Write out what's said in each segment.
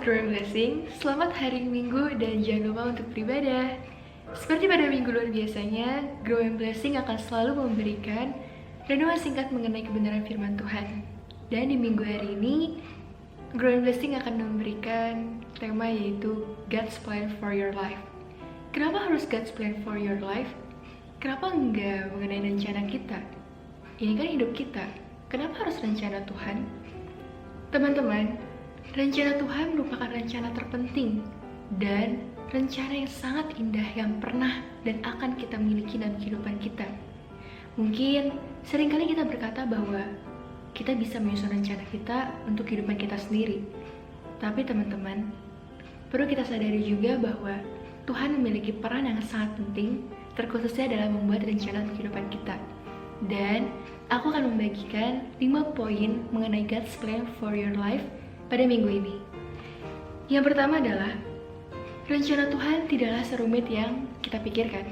Growing Blessing, selamat hari Minggu dan jangan lupa untuk beribadah. Seperti pada minggu luar biasanya, Growing Blessing akan selalu memberikan renungan singkat mengenai kebenaran firman Tuhan. Dan di minggu hari ini, Growing Blessing akan memberikan tema yaitu God's Plan for Your Life. Kenapa harus God's Plan for Your Life? Kenapa enggak mengenai rencana kita? Ini kan hidup kita, kenapa harus rencana Tuhan? Teman-teman, rencana Tuhan merupakan rencana terpenting dan rencana yang sangat indah yang pernah dan akan kita miliki dalam kehidupan kita. Mungkin seringkali kita berkata bahwa kita bisa menyusun rencana kita untuk kehidupan kita sendiri. Tapi teman-teman, perlu kita sadari juga bahwa Tuhan memiliki peran yang sangat penting, terkhususnya dalam membuat rencana kehidupan kita. Dan aku akan membagikan 5 poin mengenai God's Plan for Your Life pada minggu ini. Yang pertama adalah, rencana Tuhan tidaklah serumit yang kita pikirkan.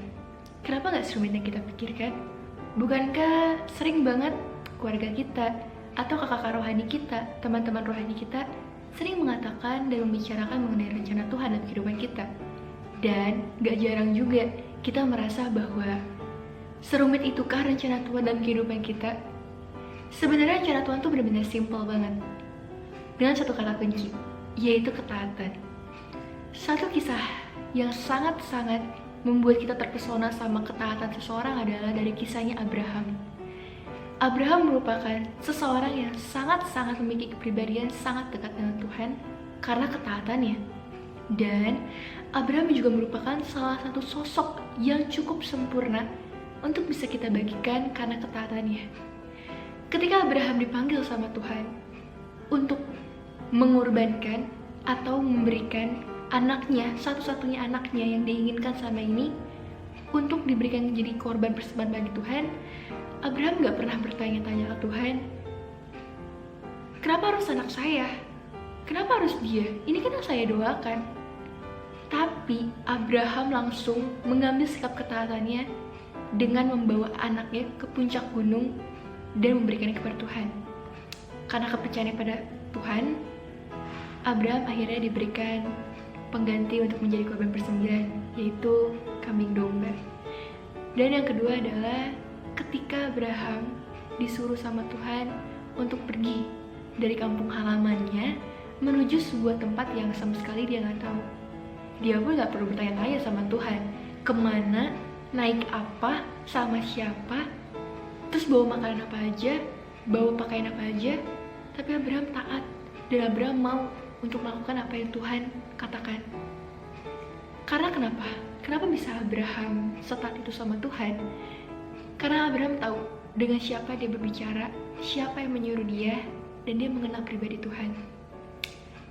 Kenapa gak serumit yang kita pikirkan? Bukankah sering banget keluarga kita atau kakak-kakak rohani kita, teman-teman rohani kita sering mengatakan dan membicarakan mengenai rencana Tuhan dalam kehidupan kita. Dan gak jarang juga kita merasa bahwa serumit itukah rencana Tuhan dalam kehidupan kita? Sebenarnya rencana Tuhan tuh benar-benar simple banget. Dengan satu kata kunci, yaitu ketaatan. Satu kisah yang sangat-sangat membuat kita terpesona sama ketaatan seseorang adalah dari kisahnya Abraham. Abraham merupakan seseorang yang sangat-sangat memiliki kepribadian sangat dekat dengan Tuhan karena ketaatannya. Dan Abraham juga merupakan salah satu sosok yang cukup sempurna untuk bisa kita bagikan karena ketaatannya. Ketika Abraham dipanggil sama Tuhan untuk mengorbankan atau memberikan anaknya, satu-satunya anaknya yang diinginkan selama ini untuk diberikan menjadi korban persembahan bagi Tuhan, Abraham gak pernah bertanya-tanya ke Tuhan, kenapa harus anak saya? Kenapa harus dia? Ini kan yang saya doakan. Tapi Abraham langsung mengambil sikap ketaatannya dengan membawa anaknya ke puncak gunung dan memberikannya kepada Tuhan. Karena kepercayaannya pada Tuhan, Abraham akhirnya diberikan pengganti untuk menjadi korban persembelihan, yaitu kambing domba. Dan yang kedua adalah ketika Abraham disuruh sama Tuhan untuk pergi dari kampung halamannya menuju sebuah tempat yang sama sekali dia nggak tahu. Dia pun nggak perlu bertanya-tanya sama Tuhan kemana, naik apa, sama siapa, terus bawa makanan apa aja, bawa pakaian apa aja. Tapi Abraham taat dan Abraham mau untuk melakukan apa yang Tuhan katakan. Karena kenapa? Kenapa bisa Abraham setaat itu sama Tuhan? Karena Abraham tahu dengan siapa dia berbicara, siapa yang menyuruh dia, dan dia mengenal pribadi Tuhan.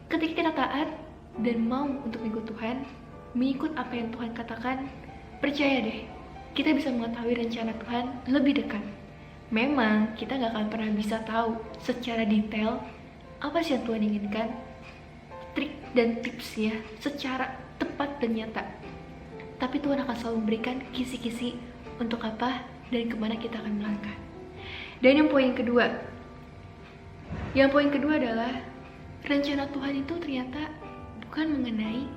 Ketika kita taat dan mau untuk mengikut Tuhan, mengikut apa yang Tuhan katakan, percaya deh, kita bisa mengetahui rencana Tuhan lebih dekat. Memang kita gak akan pernah bisa tahu secara detail apa sih yang Tuhan inginkan, trik dan tipsnya secara tepat dan nyata. Tapi Tuhan akan selalu memberikan kisi-kisi untuk apa dan kemana kita akan melangkah. Dan yang poin kedua adalah rencana Tuhan itu ternyata bukan mengenai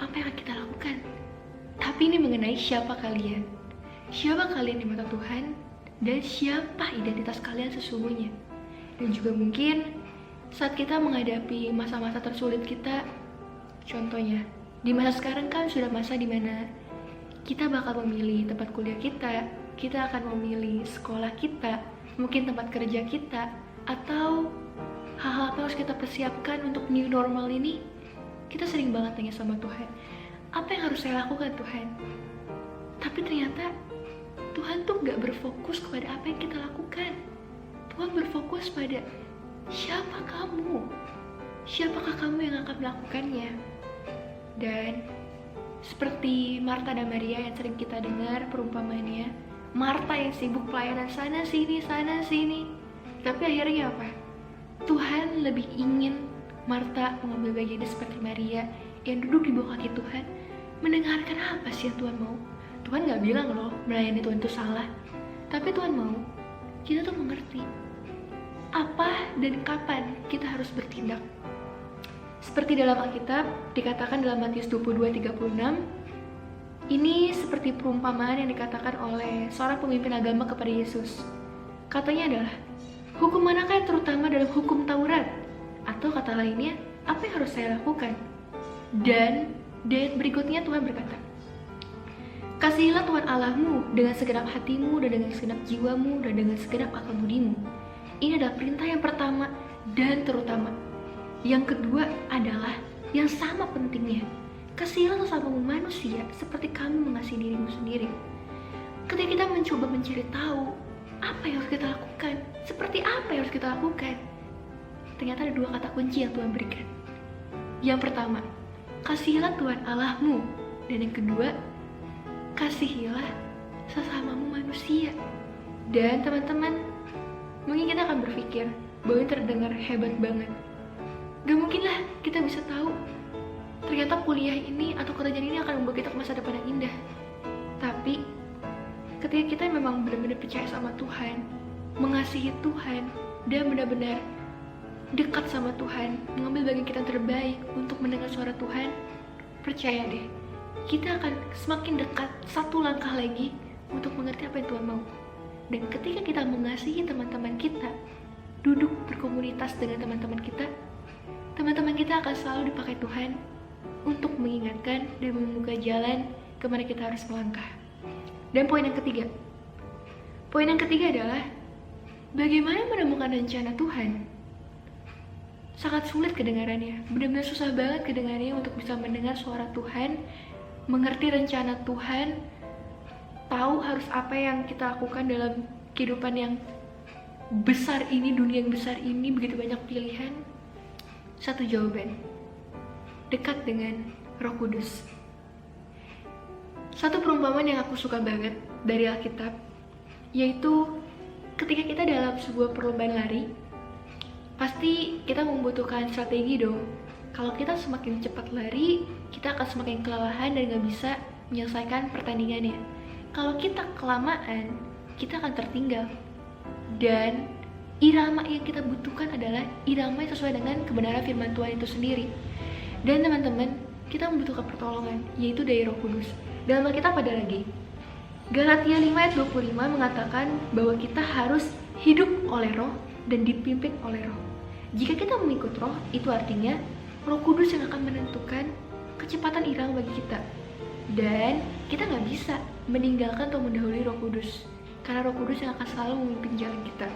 apa yang akan kita lakukan, tapi ini mengenai siapa kalian. Siapa kalian di mata Tuhan dan siapa identitas kalian sesungguhnya. Dan juga mungkin saat kita menghadapi masa-masa tersulit kita, contohnya di masa sekarang kan sudah masa dimana kita bakal memilih tempat kuliah kita akan memilih sekolah kita, mungkin tempat kerja kita, atau hal-hal apa harus kita persiapkan untuk new normal ini. Kita sering banget tanya sama Tuhan, apa yang harus saya lakukan Tuhan? Tapi ternyata Tuhan tuh gak berfokus kepada apa yang kita lakukan. Tuhan berfokus pada siapa kamu? Siapakah kamu yang akan melakukannya? Dan seperti Marta dan Maria yang sering kita dengar perumpamannya, Marta yang sibuk pelayanan sana sini. Tapi akhirnya apa? Tuhan lebih ingin Marta mengambil bagian seperti Maria yang duduk di bawah kaki Tuhan, mendengarkan apa sih yang Tuhan mau. Tuhan gak bilang loh melayani Tuhan itu salah, tapi Tuhan mau kita tuh mengerti apa dan kapan kita harus bertindak. Seperti dalam Alkitab dikatakan dalam Matius 22:36, ini seperti perumpamaan yang dikatakan oleh seorang pemimpin agama kepada Yesus. Katanya adalah, hukum manakah yang terutama dalam hukum Taurat? Atau kata lainnya, apa yang harus saya lakukan? Dan di ayat berikutnya Tuhan berkata, kasihilah Tuhan Allahmu dengan segenap hatimu dan dengan segenap jiwamu dan dengan segenap akal budimu. Ini adalah perintah yang pertama dan terutama. Yang kedua adalah yang sama pentingnya. Kasihilah sesamamu manusia seperti kamu mengasihi dirimu sendiri. Ketika kita mencoba mencari tahu apa yang harus kita lakukan, seperti apa yang harus kita lakukan, ternyata ada dua kata kunci yang Tuhan berikan. Yang pertama, kasihilah Tuhan Allahmu. Dan yang kedua, kasihilah sesamamu manusia. Dan teman-teman, mungkin kita akan berpikir bahwa ini terdengar hebat banget. Gak mungkin lah kita bisa tahu ternyata kuliah ini atau kerjaan ini akan membawa kita ke masa depan yang indah. Tapi ketika kita memang benar-benar percaya sama Tuhan, mengasihi Tuhan, dan benar-benar dekat sama Tuhan, mengambil bagian kita terbaik untuk mendengar suara Tuhan, percaya deh, kita akan semakin dekat satu langkah lagi untuk mengerti apa yang Tuhan mau. Dan ketika kita mengasihi teman-teman kita, duduk berkomunitas dengan teman-teman kita akan selalu dipakai Tuhan untuk mengingatkan dan membuka jalan kemana kita harus melangkah. Dan poin yang ketiga adalah bagaimana menemukan rencana Tuhan. Sangat sulit kedengarannya, benar-benar susah banget kedengarannya untuk bisa mendengar suara Tuhan, mengerti rencana Tuhan, tahu harus apa yang kita lakukan dalam kehidupan yang besar ini, dunia yang besar ini, begitu banyak pilihan. Satu jawaban, dekat dengan Roh Kudus. Satu perumpamaan yang aku suka banget dari Alkitab, yaitu ketika kita dalam sebuah perlombaan lari, pasti kita membutuhkan strategi dong. Kalau kita semakin cepat lari, kita akan semakin kelelahan dan gak bisa menyelesaikan pertandingannya. Kalau kita kelamaan, kita akan tertinggal. Dan irama yang kita butuhkan adalah irama yang sesuai dengan kebenaran firman Tuhan itu sendiri. Dan teman-teman, kita membutuhkan pertolongan, yaitu dari Roh Kudus. Dalam Alkitab ada lagi, Galatia 5 ayat 25 mengatakan bahwa kita harus hidup oleh Roh dan dipimpin oleh Roh. Jika kita mengikut Roh, itu artinya Roh Kudus yang akan menentukan kecepatan irama bagi kita. Dan kita gak bisa meninggalkan atau mendahului Roh Kudus, karena Roh Kudus yang akan selalu memimpin jalan kita.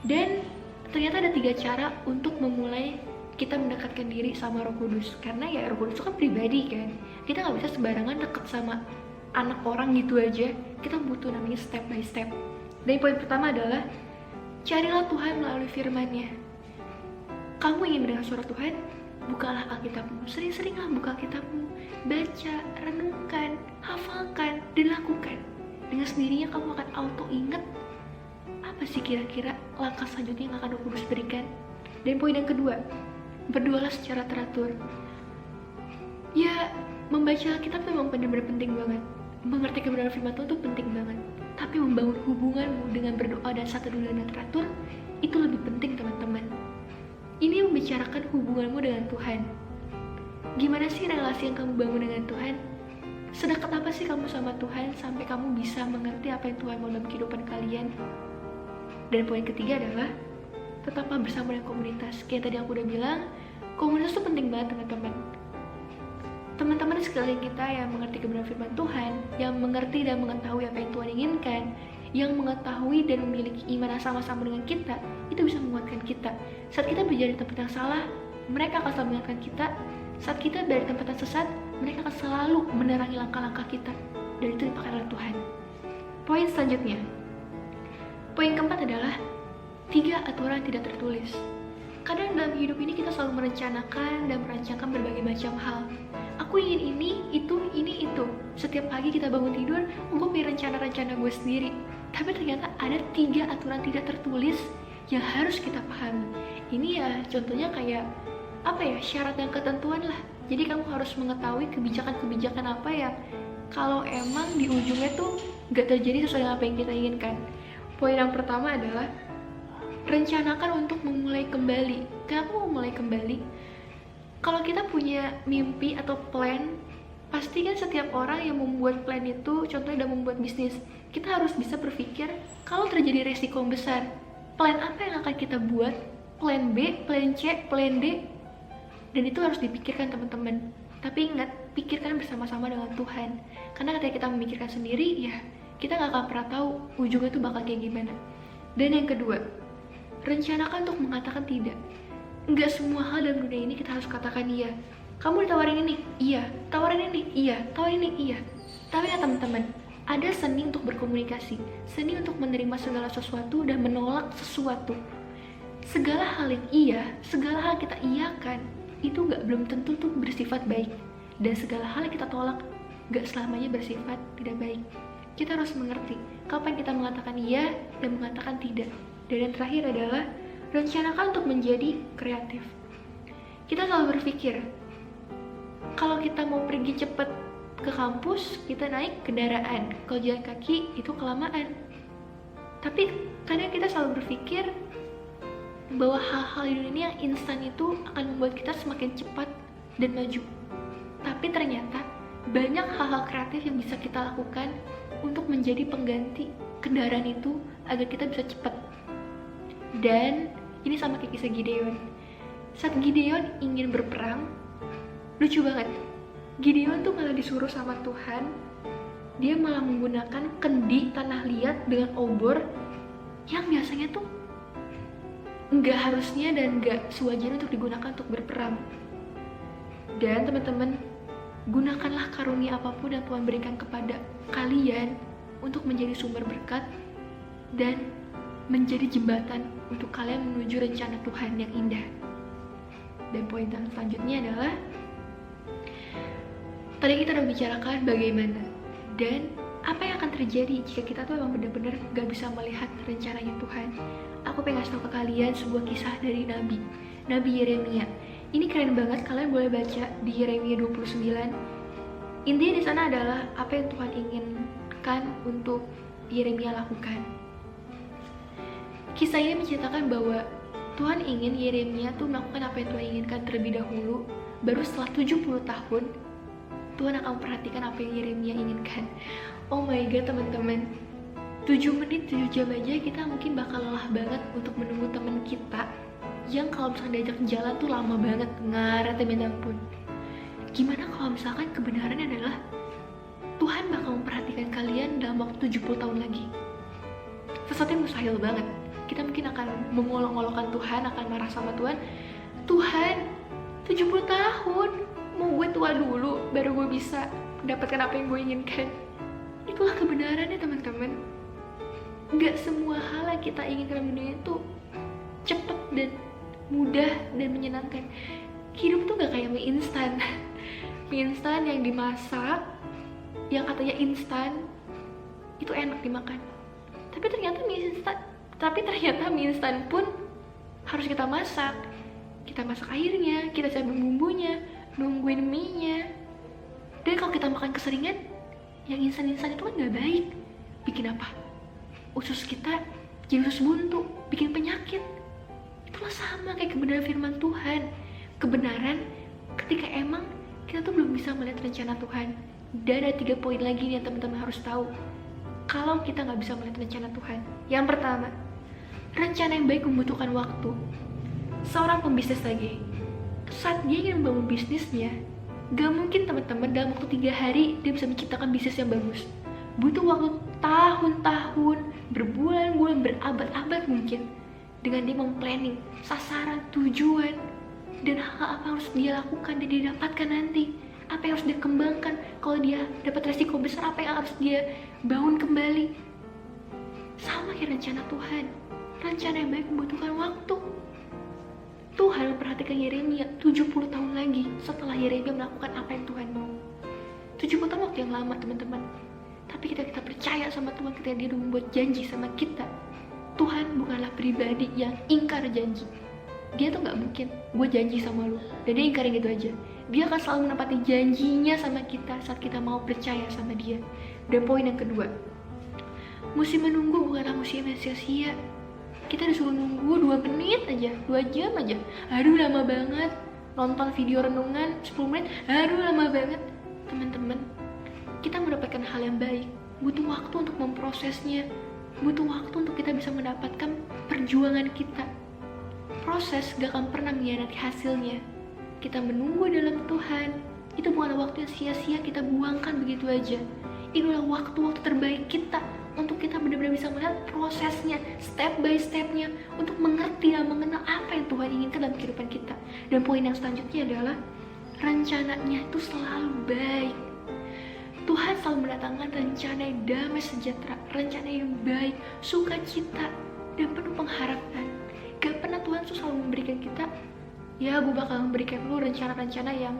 Dan ternyata ada 3 cara untuk memulai kita mendekatkan diri sama Roh Kudus. Karena ya Roh Kudus itu kan pribadi kan, kita gak bisa sembarangan deket sama anak orang gitu aja. Kita butuh namanya step by step. Dan poin pertama adalah carilah Tuhan melalui firman-Nya. Kamu ingin mendengar suara Tuhan? Bukalah Alkitabmu, sering-seringlah buka Alkitabmu, baca, renungkan, hafalkan, dan lakukan. Dengan sendirinya kamu akan auto ingat apa sih kira-kira langkah selanjutnya yang akan Roh Kudus berikan. Dan poin yang kedua, berdoalah secara teratur. Ya, membaca Alkitab memang benar-benar penting banget. Mengerti kebenaran firman Tuhan itu penting banget. Tapi membangun hubunganmu dengan berdoa dan satu dengan teratur, itu lebih penting teman-teman. Ini membicarakan hubunganmu dengan Tuhan. Gimana sih relasi yang kamu bangun dengan Tuhan? Sedekat apa sih kamu sama Tuhan sampai kamu bisa mengerti apa yang Tuhan mau dalam kehidupan kalian? Dan poin ketiga adalah tetaplah bersama dengan komunitas. Kayak tadi aku udah bilang, komunitas itu penting banget teman-teman. Teman-teman di sekeliling kita yang mengerti kebenaran firman Tuhan, yang mengerti dan mengetahui apa yang Tuhan inginkan, yang mengetahui dan memiliki iman yang sama-sama dengan kita, itu bisa menguatkan kita. Saat kita berada di tempat yang salah, mereka akan selalu mengingatkan kita. Saat kita berada di tempat yang sesat, mereka akan selalu menerangi langkah-langkah kita. Dan itu dipakai oleh Tuhan. Poin selanjutnya, poin keempat adalah 3 aturan tidak tertulis. Kadang dalam hidup ini kita selalu merencanakan dan merancangkan berbagai macam hal. Aku ingin ini, itu. Setiap pagi kita bangun tidur, gue punya rencana-rencana gue sendiri. Tapi ternyata ada 3 aturan tidak tertulis yang harus kita pahami. Ini ya contohnya kayak syarat dan ketentuan lah. Jadi kamu harus mengetahui kebijakan-kebijakan apa ya kalau emang di ujungnya tuh gak terjadi sesuai dengan apa yang kita inginkan. Poin yang pertama adalah rencanakan untuk memulai kembali. Kenapa memulai kembali? Kalau kita punya mimpi atau plan, pasti kan setiap orang yang membuat plan itu, contohnya udah membuat bisnis, kita harus bisa berpikir kalau terjadi resiko besar, plan apa yang akan kita buat, plan B, plan C, plan D, dan itu harus dipikirkan teman-teman. Tapi ingat, pikirkan bersama-sama dengan Tuhan, karena ketika kita memikirkan sendiri, ya kita nggak akan pernah tahu ujungnya tuh bakal kayak gimana. Dan yang kedua, rencanakan untuk mengatakan tidak. Nggak semua hal dalam dunia ini kita harus katakan iya. Kamu ditawarin ini? Iya. Tawarin ini? Iya. Tawarin ini? Iya. Tapi ya teman-teman, ada seni untuk berkomunikasi, seni untuk menerima segala sesuatu dan menolak sesuatu. Segala hal yang iya, segala hal kita iyakan, itu belum tentu tuh bersifat baik. Dan segala hal yang kita tolak, nggak selamanya bersifat tidak baik. Kita harus mengerti kapan kita mengatakan iya dan mengatakan tidak. Dan yang terakhir adalah rencanakan untuk menjadi kreatif. Kita selalu berpikir, kalau kita mau pergi cepat ke kampus, kita naik kendaraan. Kalau jalan kaki, itu kelamaan. Tapi kadang kita selalu berpikir bahwa hal-hal di dunia yang instan itu akan membuat kita semakin cepat dan maju. Tapi ternyata banyak hal-hal kreatif yang bisa kita lakukan untuk menjadi pengganti kendaraan itu agar kita bisa cepat. Dan ini sama kayak kisah Gideon. Saat Gideon ingin berperang, lucu banget. Gideon tuh malah disuruh sama Tuhan, dia malah menggunakan kendi tanah liat dengan obor yang biasanya tuh nggak harusnya dan nggak sewajarnya untuk digunakan untuk berperang. Dan teman-teman, gunakanlah karunia apapun yang Tuhan berikan kepada kalian untuk menjadi sumber berkat dan menjadi jembatan untuk kalian menuju rencana Tuhan yang indah. Dan poin selanjutnya adalah, tadi kita udah bicarakan bagaimana dan apa yang akan terjadi jika kita tuh emang benar-benar gak bisa melihat rencananya Tuhan. Aku pengen kasih tau ke kalian sebuah kisah dari Nabi Yeremia. Ini keren banget, kalian boleh baca di Yeremia 29. Intinya di sana adalah apa yang Tuhan inginkan untuk Yeremia lakukan. Kisah ini menceritakan bahwa Tuhan ingin Yeremia tuh melakukan apa yang Tuhan inginkan terlebih dahulu. Baru setelah 70 tahun, Tuhan akan memperhatikan apa yang Yeremia inginkan. Oh my god teman-teman, 7 menit 7 jam aja kita mungkin bakal lelah banget untuk menunggu teman kita yang kalau misalkan diajak jalan tuh lama banget, ngaret ya minta ampun. Gimana kalau misalkan kebenarannya adalah Tuhan bakal memperhatikan kalian dalam waktu 70 tahun lagi? Sesuatu yang mustahil banget. Kita mungkin akan mengolok-olokkan Tuhan, akan marah sama Tuhan. Tuhan, 70 tahun, mau gue tua dulu baru gue bisa mendapatkan apa yang gue inginkan. Itulah kebenarannya teman-teman. Gak semua hal yang kita inginkan dalam dunia itu cepet dan mudah dan menyenangkan. Hidup tuh gak kayak mie instan. Mie instan yang dimasak, yang katanya instan, itu enak dimakan. Tapi ternyata mie instan pun harus kita masak. Kita masak airnya, kita siapin bumbunya, nungguin mie-nya. Dan kalau kita makan keseringan, yang instan-instan itu kan gak baik. Bikin apa? Usus kita jadi usus buntu, bikin penyakit. Itulah sama kayak kebenaran firman Tuhan. Kebenaran ketika emang kita tuh belum bisa melihat rencana Tuhan. Dan ada 3 poin lagi nih yang teman-teman harus tahu kalau kita gak bisa melihat rencana Tuhan. Yang pertama, rencana yang baik membutuhkan waktu. Seorang pembisnis lagi, saat dia ingin membangun bisnisnya, gak mungkin teman-teman dalam waktu 3 hari dia bisa menciptakan bisnis yang bagus. Butuh waktu tahun-tahun, berbulan-bulan, berabad-abad mungkin. Dengan dia memplanning sasaran, tujuan, dan hal apa harus dia lakukan dan dia dapatkan nanti. Apa yang harus dia kembangkan, kalau dia dapat resiko besar, apa yang harus dia bangun kembali. Sama kayak rencana Tuhan. Rencana yang baik membutuhkan waktu. Tuhan memperhatikan Yeremia 70 tahun lagi setelah Yeremia melakukan apa yang Tuhan mau. 70 tahun waktu yang lama teman-teman. Tapi kita percaya sama Tuhan ketika dia membuat janji sama kita. Tuhan bukanlah pribadi yang ingkar janji. Dia tuh gak mungkin, gue janji sama lu dan dia ingkarin gitu aja. Dia akan selalu menepati janjinya sama kita saat kita mau percaya sama dia. Dan poin yang kedua, musim menunggu bukanlah musim yang sia-sia. Kita disuruh nunggu 2 menit aja, 2 jam aja. Aduh lama banget. nonton video renungan 10 menit, aduh lama banget. Teman-teman, kita mendapatkan hal yang baik, butuh waktu untuk memprosesnya, butuh waktu untuk kita bisa mendapatkan perjuangan kita. Proses gak akan pernah mengkhianati hasilnya. Kita menunggu dalam Tuhan, itu bukan waktu yang sia-sia kita buangkan begitu aja. Inilah waktu-waktu terbaik kita untuk kita benar-benar bisa melihat prosesnya, step by stepnya, untuk mengerti dan mengenal apa yang Tuhan inginkan dalam kehidupan kita. Dan poin yang selanjutnya adalah rencananya itu selalu baik. Tuhan selalu mendatangkan rencana yang damai sejahtera, rencana yang baik, sukacita, dan penuh pengharapan. Gak pernah Tuhan tuh selalu memberikan kita, ya gue bakal memberikan lu rencana-rencana yang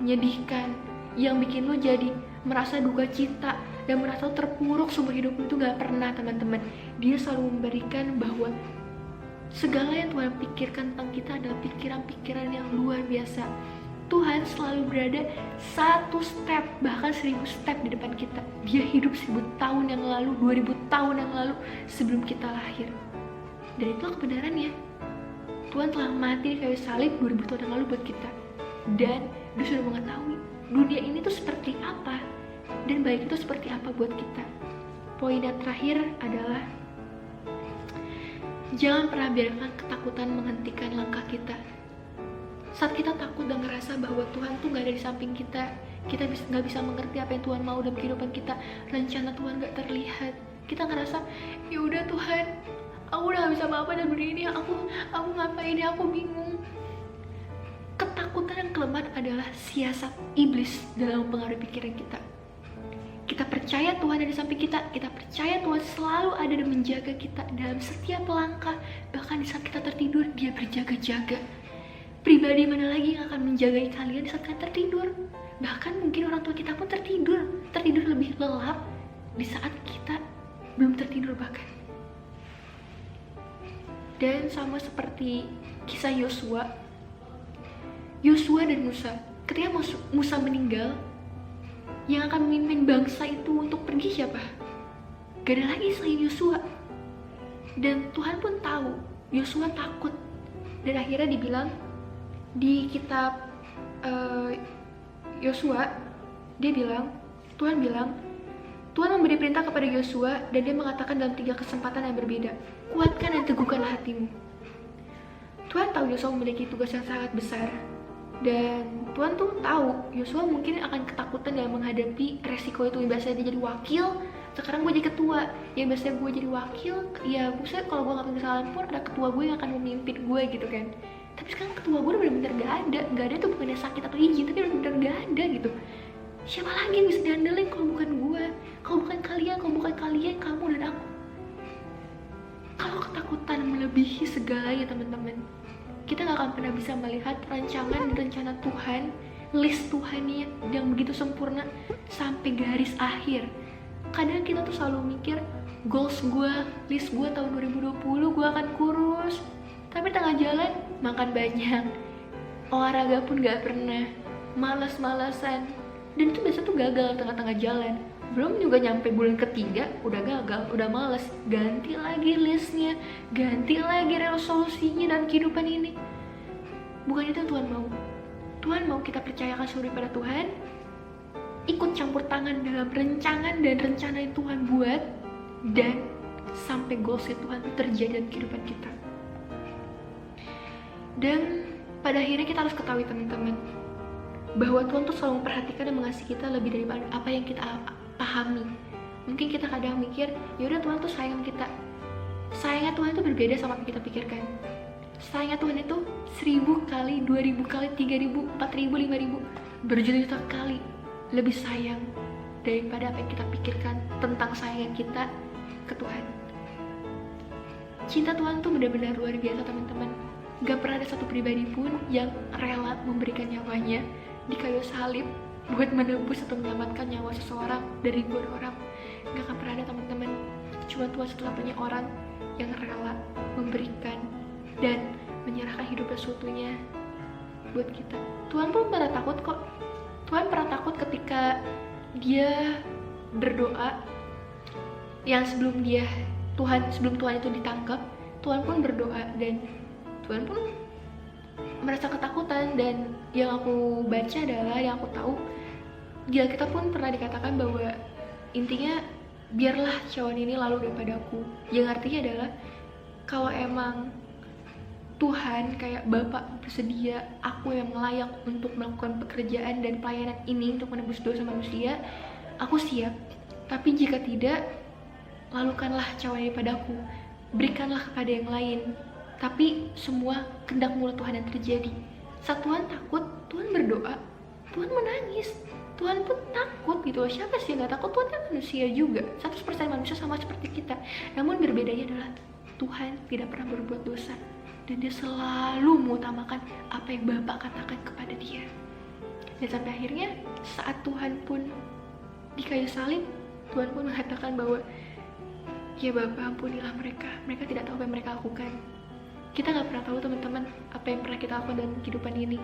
menyedihkan, yang bikin lu jadi merasa duka cita dan merasa terpuruk seumur hidup itu. Gak pernah, teman-teman. Dia selalu memberikan bahwa segala yang Tuhan pikirkan tentang kita adalah pikiran-pikiran yang luar biasa. Tuhan selalu berada 1 step, bahkan 1000 step di depan kita. Dia hidup 1000 tahun yang lalu, 2000 tahun yang lalu sebelum kita lahir. Dan itulah kebenarannya. Tuhan telah mati di kayu salib 2000 tahun yang lalu buat kita. Dan Dia sudah mengetahui dunia ini tuh seperti apa dan baik itu seperti apa buat kita. Poin yang terakhir adalah jangan pernah biarkan ketakutan menghentikan langkah kita. Saat kita takut dan ngerasa bahwa Tuhan tuh gak ada di samping kita gak bisa mengerti apa yang Tuhan mau dalam kehidupan kita, rencana Tuhan gak terlihat, kita ngerasa ya udah Tuhan, aku udah gak bisa apa-apa dalam dunia ini, aku ngapain ya, aku bingung. Ketakutan dan kelemahan adalah siasat iblis dalam mempengaruhi pikiran kita. Kita percaya Tuhan ada di samping kita percaya Tuhan selalu ada dan menjaga kita dalam setiap langkah, bahkan di saat kita tertidur Dia berjaga-jaga. Pribadi mana lagi yang akan menjaga kalian di saat kalian tertidur? Bahkan mungkin orang tua kita pun tertidur lebih lelap di saat kita belum tertidur bahkan. Dan sama seperti kisah Yosua dan Musa, ketika Musa meninggal, yang akan memimpin bangsa itu untuk pergi siapa? Gak ada lagi selain Yosua. Dan Tuhan pun tahu Yosua takut, dan akhirnya dibilang di kitab Yosua, Tuhan memberi perintah kepada Yosua, dan Dia mengatakan dalam 3 kesempatan yang berbeda, kuatkan dan teguhkanlah hatimu. Tuhan tahu Yosua memiliki tugas yang sangat besar, dan Tuhan tuh tahu Yosua mungkin akan ketakutan dalam menghadapi resiko itu. Biasanya dia jadi wakil, sekarang gue jadi ketua. Yang biasanya gue jadi wakil, ya biasanya kalau gue ngelakuin kesalahan pun ada ketua gue yang akan memimpin gue gitu kan. Tapi sekarang ketua gue bener-bener gak ada tuh, bukannya sakit atau izin, tapi bener-bener gak ada gitu. Siapa lagi yang bisa diandelin kalau bukan gue, kalau bukan kalian, kamu dan aku. Kalau ketakutan melebihi segalanya teman-teman, kita gak akan pernah bisa melihat rancangan dan rencana Tuhan, list Tuhan yang begitu sempurna sampai garis akhir. Kadang kita tuh selalu mikir, goals gue, list gue tahun 2020 gue akan kurus, tapi tengah jalan makan banyak, olahraga pun gak pernah, malas-malasan, dan itu biasa tuh gagal tengah-tengah jalan. Belum juga nyampe bulan ketiga udah gagal, udah males, ganti lagi listnya, ganti lagi resolusinya dalam kehidupan ini. Bukan itu yang Tuhan mau. Tuhan mau kita percayakan seluruh pada Tuhan, ikut campur tangan dalam rencangan dan rencana yang Tuhan buat, dan sampai goalsnya Tuhan itu terjadi dalam kehidupan kita. Dan pada akhirnya kita harus ketahui teman-teman, bahwa Tuhan tuh selalu memperhatikan dan mengasihi kita lebih daripada apa yang kita pahami. Mungkin kita kadang mikir, yaudah Tuhan tuh sayang kita. Sayangnya Tuhan itu berbeda sama apa yang kita pikirkan. Sayangnya Tuhan itu 1000 kali, 2000 kali, 3000, 4000, 5000, berjuta-juta kali lebih sayang daripada apa yang kita pikirkan tentang sayangnya kita ke Tuhan. Cinta Tuhan tuh benar-benar luar biasa teman-teman. Gak pernah ada satu pribadi pun yang rela memberikan nyawanya di kayu salib buat menebus atau menyelamatkan nyawa seseorang dari ribuan orang. Gak akan pernah ada teman-teman. Cuma Tuhan satu-satunya orang yang rela memberikan dan menyerahkan hidupnya seutuhnya buat kita. Tuhan pun pernah takut kok. Tuhan pernah takut ketika Dia berdoa yang sebelum Tuhan itu ditangkap. Tuhan pun berdoa dan Tuhan pun merasa ketakutan. Dan yang aku baca adalah, yang aku tahu di Alkitab pun pernah dikatakan bahwa intinya biarlah cawan ini lalu daripadaku, yang artinya adalah kalau emang Tuhan kayak Bapak bersedia aku yang layak untuk melakukan pekerjaan dan pelayanan ini untuk menebus dosa manusia, aku siap. Tapi jika tidak, lalukanlah cawan ini padaku, berikanlah kepada yang lain. Tapi semua kehendak mulut Tuhan yang terjadi. Saat Tuhan takut, Tuhan berdoa, Tuhan menangis, Tuhan pun takut gitu loh. Siapa sih yang gak takut? Tuhan kan manusia juga, 100% manusia sama seperti kita. Namun berbedanya adalah Tuhan tidak pernah berbuat dosa, dan dia selalu mengutamakan apa yang Bapa katakan kepada dia. Dan sampai akhirnya saat Tuhan pun di kayu salib, Tuhan pun mengatakan bahwa ya Bapa, ampunilah mereka, mereka tidak tahu apa yang mereka lakukan. Kita gak pernah tahu teman-teman apa yang pernah kita lakukan dalam kehidupan ini.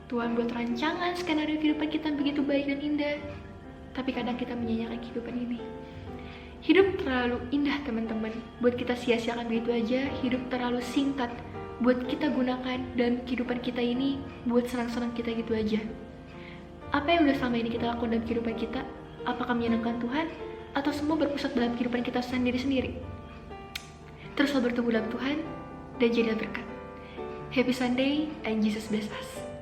Tuhan buat rancangan skenario kehidupan kita begitu baik dan indah, tapi kadang kita menyanyiakan kehidupan ini. Hidup terlalu indah teman-teman buat kita sia-siakan begitu aja. Hidup terlalu singkat buat kita gunakan dalam kehidupan kita ini buat senang-senang kita gitu aja. Apa yang udah selama ini kita lakukan dalam kehidupan kita, apakah menyenangkan Tuhan, atau semua berpusat dalam kehidupan kita sendiri-sendiri? Teruslah bertumbuh dalam Tuhan dan jadilah berkat. Happy Sunday and Jesus bless us.